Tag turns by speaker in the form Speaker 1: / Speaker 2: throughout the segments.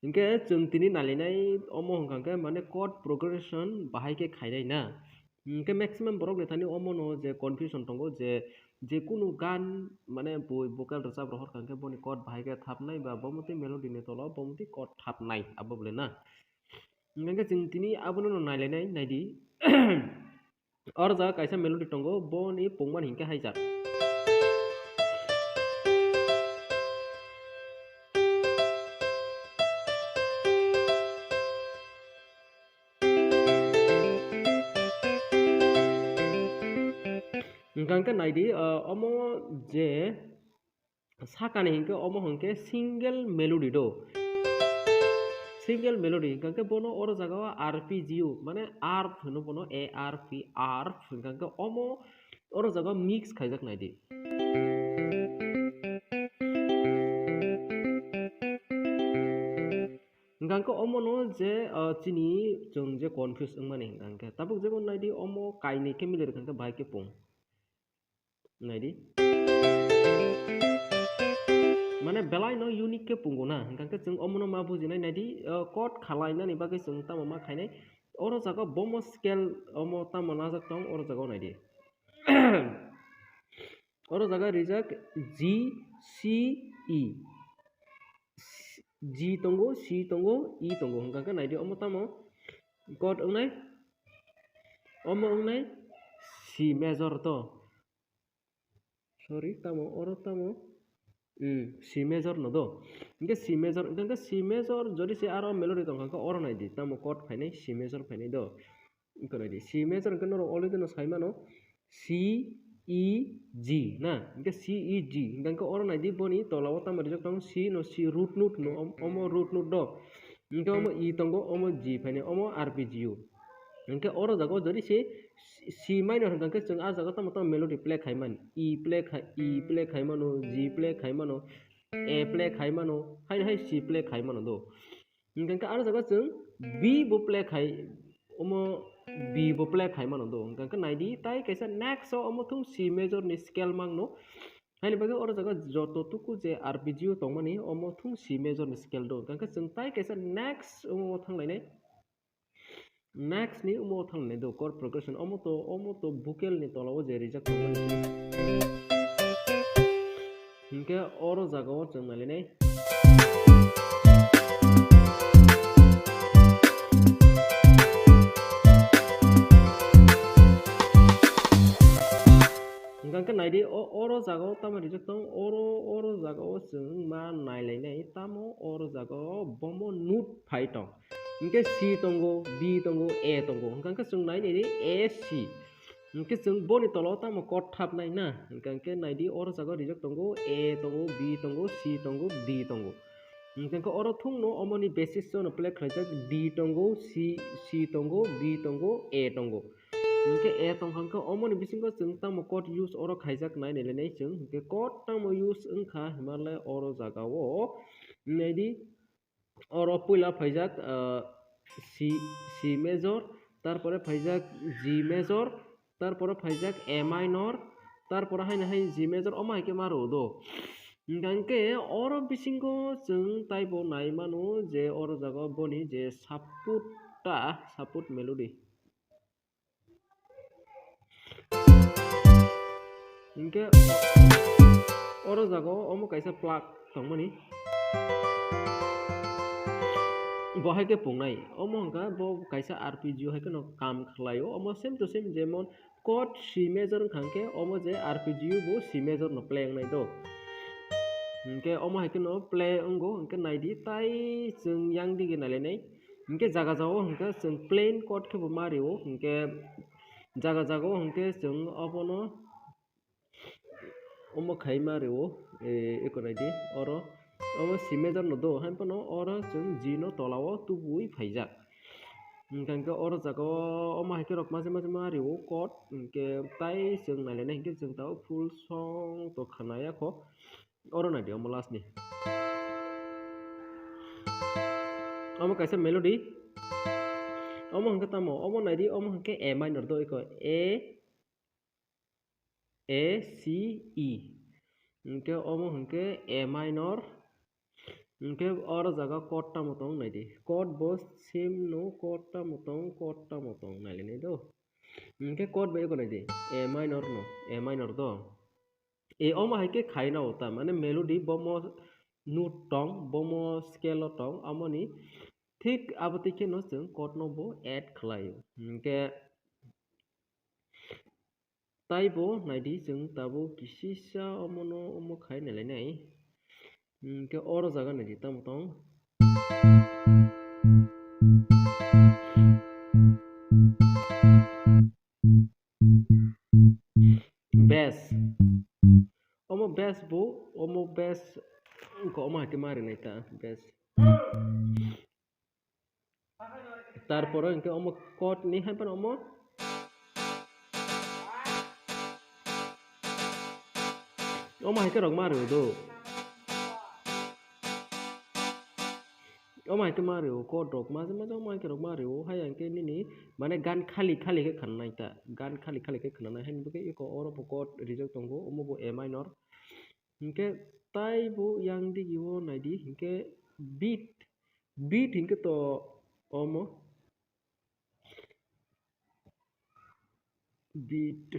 Speaker 1: इनके जों तिनि नालिनाय अमो हंखांके माने chord progression बाहायके खायनाय ना इनके मैक्सिमाम बरक लेथानि अमो नो जे कन्फ्यूजन दंगो जे कुनु गान माने बय भोकाल रोजाब रहर खांके बनि chord बाहायके थाबनाय बा बमति मेलोडी नि तल बमति chord थाबनाय आबोबले ना इनके जों तिनि आबोनो नायलायनाय नायदि और जा कायसा मेलोडी दंगो बनि पंगमान हिंके हायजा इनके नायदि अमो जे साकानि हिंके अमो हंके सिंगल मेलोडी दो सिंगल मेलोडी हिंके बोनो और जगह आरपीजियू माने आर्फ होनो बोनो ए आर पी आर्फ हिंके अमो और जगह मिक्स खायजाक नायदि हिंके अमो नो जे चिनी जों जे कन्फ्यूज माने हिंके ताबुक जेबो नायदि अमो काइनि के मिले हिंके बाहायके पों नायदि माने बेलाय नो यूनिक के पुंगो ना हिंके जों अमनो मा बुजिनाय नायदि chord खालायनानि बागै जों तामा मा खायनाय और जगह बमो स्केल अमो तामा नाजाक दं और जगह नायदि और जगह रिजाक जी सी ई जी तंगो सी तंगो ई तंगो हिंके नायदि अमो तामो chord अंगनाय अमो अंगनाय सी मेजर तो sorry tamo oro tamo C major no do inke C major jodi se aro melody tong ka oro nai di tamo chord phainai C major phainai do inko nai di C major ke no already no sai mano C E G na inke C E G inke oro nai di boni tolawo tamo rijak tong C no C root note no omo root note do inke omo E tongo omo G phainai omo arpeggio inke oro jago jodi se C minor hangke जों आ जागा तम melody play खायमान E play खायमानो G play खायमानो A play खायमानो हाय C play खायमानो दो इंके आरो जागा जों B बो प्ले खाय ओमो B बो प्ले खायमानो दो इंके नायदि ताय कैसा नेक्स्ट ओमो थुं C मेजर नि स्केल मांगनो हायनि बागे और जागा जतोतुकु जे आरपेजियो तंमानि ओमो थुं C मेजर नि स्केल दो इंके जों ताय कैसा नेक्स्ट ओमो थांलायनाय next ni umo thang ne do chord progression omo to vocal ni tolawo je rijak hinke oro jaga o जों नायलायनाय हिंके नायदि oro jaga o tama rijak tong oro jaga o जों मा नायलायनाय tamo oro jaga o bomo note phai tong इंके C तंगो B तंगो A तंगो इंके जों नायनि A C इंके जों बनि तलाव तामो chord थाबनाय ना इंके नायदि और जागा रिजक तंगो A तंगो B तंगो C तंगो D तंगो इंके और थुं नो अमनि बेसिस नो प्ले खायजाक D तंगो C तंगो B तंगो A तंगो इंके A तंगो अमनि बिसिंगो जों तामो chord use और खायजाक नायनाय जों इंके chord तामो use ओंखा हिमालय और जागाओ नायदि और पहिला फाइजाक C मेजर तारपरे फाइजाक G मेजर तारपरे फाइजाक A माइनर तारपरे हाय G मेजर अमा हायके मारो दो इंके और बिसिंगो जों ताइबो नायमानो जे और जागा बनि जे सापुट मेलोडी इंके और जागा अमो कैसा प्लग तंगमनि बहायके पुंगनाय अमो हंका बो कैसा आरपेजियो हायके न काम खलायो अमो सेम टू सेम जेमन chord C मेजर खांके अमो जे आरपेजियो बो C मेजर न प्ले अंगनाय दो इंके अमो हायके न प्ले अंगो इंके नायदि ताय जों yang दिगे नायलायनाय इंके जागा जाओ हंका जों प्लेन chord के बो मारियो इंके जागा जागो हंके जों अबोनो अमो खाय मारियो एको नायदि और omo C major no do hampano oro जों G no tolawo tubui phaijak इंके oro jaga omo haike rok maje mario chord इंके tai जों नायलायनाय इंके जों ताव full song to khanaya kho oro naidi omo last ni omo kaisa melody omo hangke tamo omo naidi omo hangke A minor do eko A C E इंके omo hangke A minor Oke oro jaga chord ta motong nai di chord bo same no chord ta motong nai le do oke chord be ko nai di a minor do e oma hai ke khai na hota mane melody bomo note tong bomo scale tong amoni ঠিক abati ke no जों chord no bo add khlaio oke taibo naidi जों tabo kisisa omono omo khai nai nai ke oro jaga naidi tamotong bass omo bass ko oma ke mari nai ta bass তারপরে ইনকে ওমো কট নি হাইপান ওমো ওমো হাইকে রগ মারিও দো ওমো হাইকে মারিও কট রগ মাঝে মাঝে ওমো হাইকে রগ মারিও হাই আঙ্কে নিনি মানে গান খালি খালি के खननाइता गान खाली खाली के खननाइ हाइन बके इको ओरो बो कट रिजक तंगो ओमो बो ए माइनर इनके ताइ बो yang di giwo नाइदी इनके बीट इनके तो ओमो beat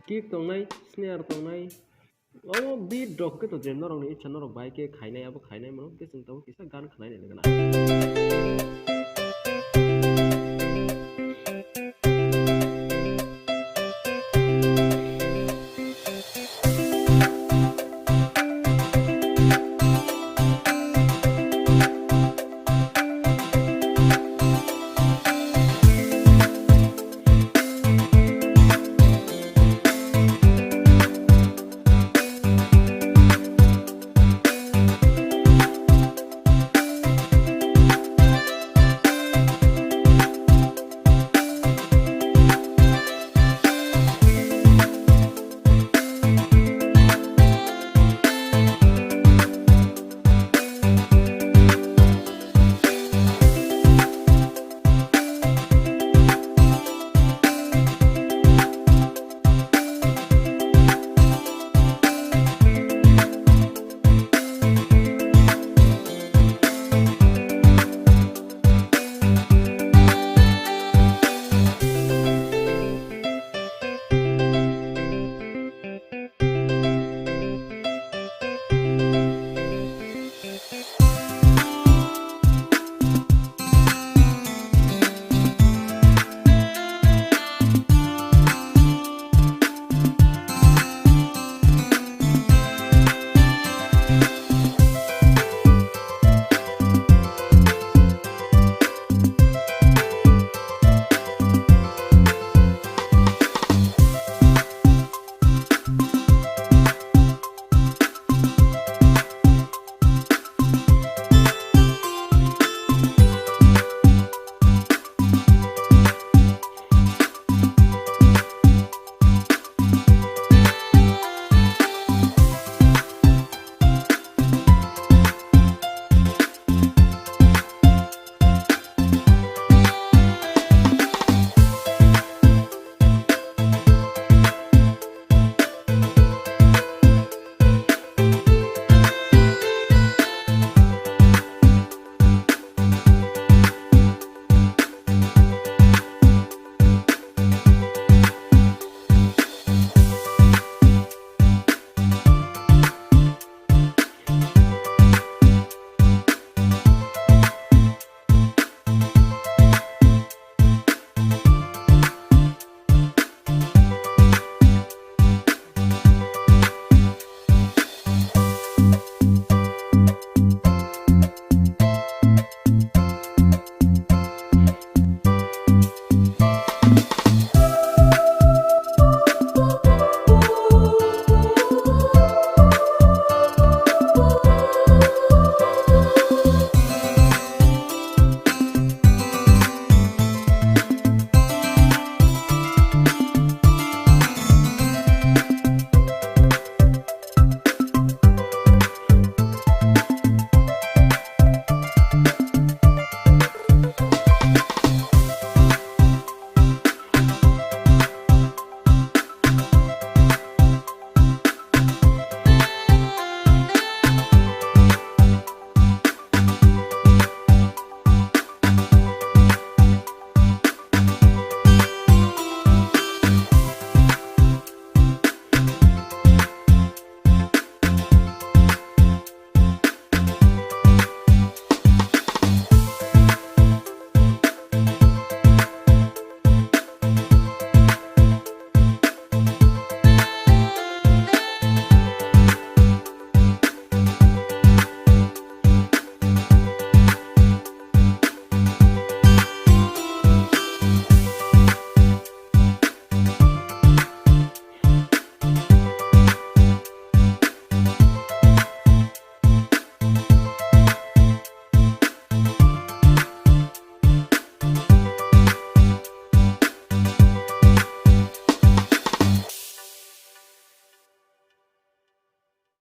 Speaker 1: kick tongnai snare tongnai omo beat drop ke to jemno rong ni chano rok bai ke khainai abo khainai mono ke sing tabo kisa gan khanai ne gana